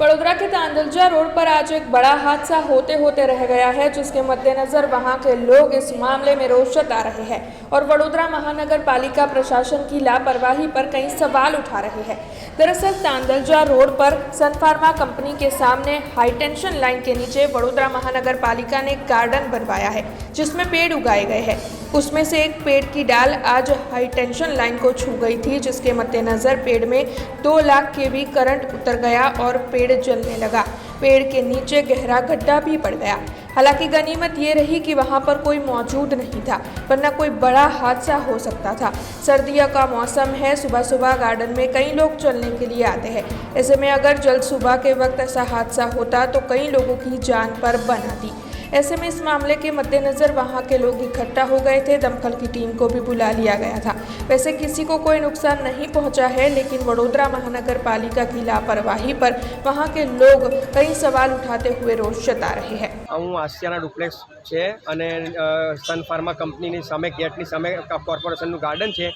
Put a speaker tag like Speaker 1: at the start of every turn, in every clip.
Speaker 1: वडोदरा के तांदलजा रोड पर आज एक बड़ा हादसा होते होते रह गया है, जिसके मद्देनजर वहां के लोग इस मामले में रोष जता रहे हैं और वडोदरा महानगर पालिका प्रशासन की लापरवाही पर कई सवाल उठा रहे हैं। दरअसल तांदलजा रोड पर सन फार्मा कंपनी के सामने हाई टेंशन लाइन के नीचे वडोदरा महानगर पालिका ने एक गार्डन बनवाया है, जिसमें पेड़ उगाए गए हैं। उसमें से एक पेड़ की डाल आज हाई टेंशन लाइन को छू गई थी, जिसके मद्देनजर पेड़ में 2 लाख केवी करंट उतर गया और पेड़ जलने लगा। पेड़ के नीचे गहरा गड्ढा भी पड़ गया। हालांकि गनीमत ये रही कि वहां पर कोई मौजूद नहीं था, वरना कोई बड़ा हादसा हो सकता था। सर्दियों का मौसम है, सुबह सुबह गार्डन में कई लोग चलने के लिए आते हैं। ऐसे में अगर जल्द सुबह के वक्त ऐसा हादसा होता तो कई लोगों की जान पर बन आती। ऐसे में इस मामले के मद्देनजर वहां के लोग इकट्ठा हो गए थे। दमकल की टीम को भी बुला लिया गया था। वैसे किसी को कोई नुकसान नहीं पहुंचा है, लेकिन वडोदरा महानगर पालिका की लापरवाही पर वहां के लोग कई सवाल उठाते हुए रोष जता रहे हैं।
Speaker 2: હું આસિયાના ડુપ્લેક્સ છે અને સન ફાર્મા કંપનીની સામે ગેટની સામે કોર્પોરેશનનું ગાર્ડન છે।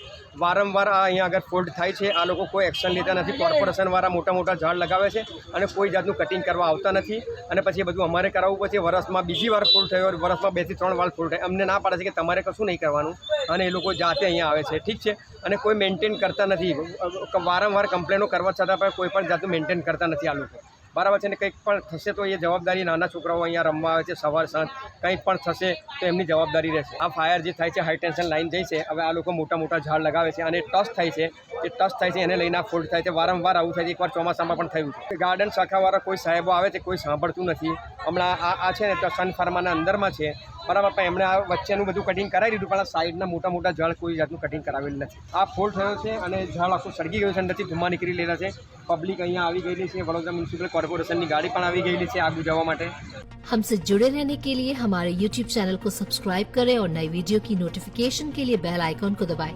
Speaker 2: વારંવાર અહીંયા આગળ ફોલ્ટ થાય છે। આ લોકો કોઈ એક્શન લેતા નથી। કોર્પોરેશનવાળા મોટા મોટા ઝાડ લગાવે છે અને કોઈ જાતનું કટિંગ કરવા આવતા નથી અને પછી એ બધું અમારે કરાવવું પડશે। વરસમાં બીજી વાર ફોલ્ટ થયો, વરસમાં 2 થી 3 વાર ફોલ્ટ થાય। અમને ના પાડે છે કે તમારે કશું નહીં કરવાનું અને એ લોકો જાતે અહીંયા આવે છે, ઠીક છે, અને કોઈ મેન્ટેન કરતા નથી। વારંવાર કમ્પ્લેનો કરવા છતાં પણ કોઈ પણ જાતનું મેન્ટેન કરતા નથી આ લોકો, બરાબર છે ને। કંઈક પણ થશે તો એ જવાબદારી નાના છોકરાઓ અહીંયા રમવા આવે છે સવાર સાંજ, કંઈ પણ થશે તો એમની જવાબદારી રહેશે। આ ફાયર જે થાય છે, હાઈ ટેન્શન લાઈન જાય છે, હવે આ લોકો મોટા મોટા ઝાડ લગાવે છે અને ટચ થાય છે, એ ટચ થાય છે એને લઈને આ ફોલ્ટ થાય છે। વારંવાર આવું થાય છે। એકવાર ચોમાસામાં પણ થયું છે। ગાર્ડન શાખાવાળા કોઈ સાહેબો આવે છે, કોઈ સાંભળતું નથી। હમણાં આ છે ને તો સન ફાર્માના અંદરમાં છે, બરાબર, પણ એમણે આ વચ્ચેનું બધું કટિંગ કરાવી દીધું, પણ આ સાઈડના મોટા મોટા ઝાડ કોઈ જાતનું કટિંગ કરાવેલું નથી। આ ફોલ્ટ થયો છે અને ઝાડ આખું સળગી ગયું છે, અંદરથી ધુમ્મા નીકળી રહેલા છે। પબ્લિક અહીંયા આવી ગયેલી છે, વડોદરા મ્યુનિસિપલ કોર્પોરેશનની ગાડી પણ આવી ગયેલી છે આગ बुझावा માટે।
Speaker 3: हमसे जुड़े रहने के लिए हमारे YouTube चैनल को सब्सक्राइब करें और नई वीडियो की नोटिफिकेशन के लिए बेल आइकॉन को दबाएं।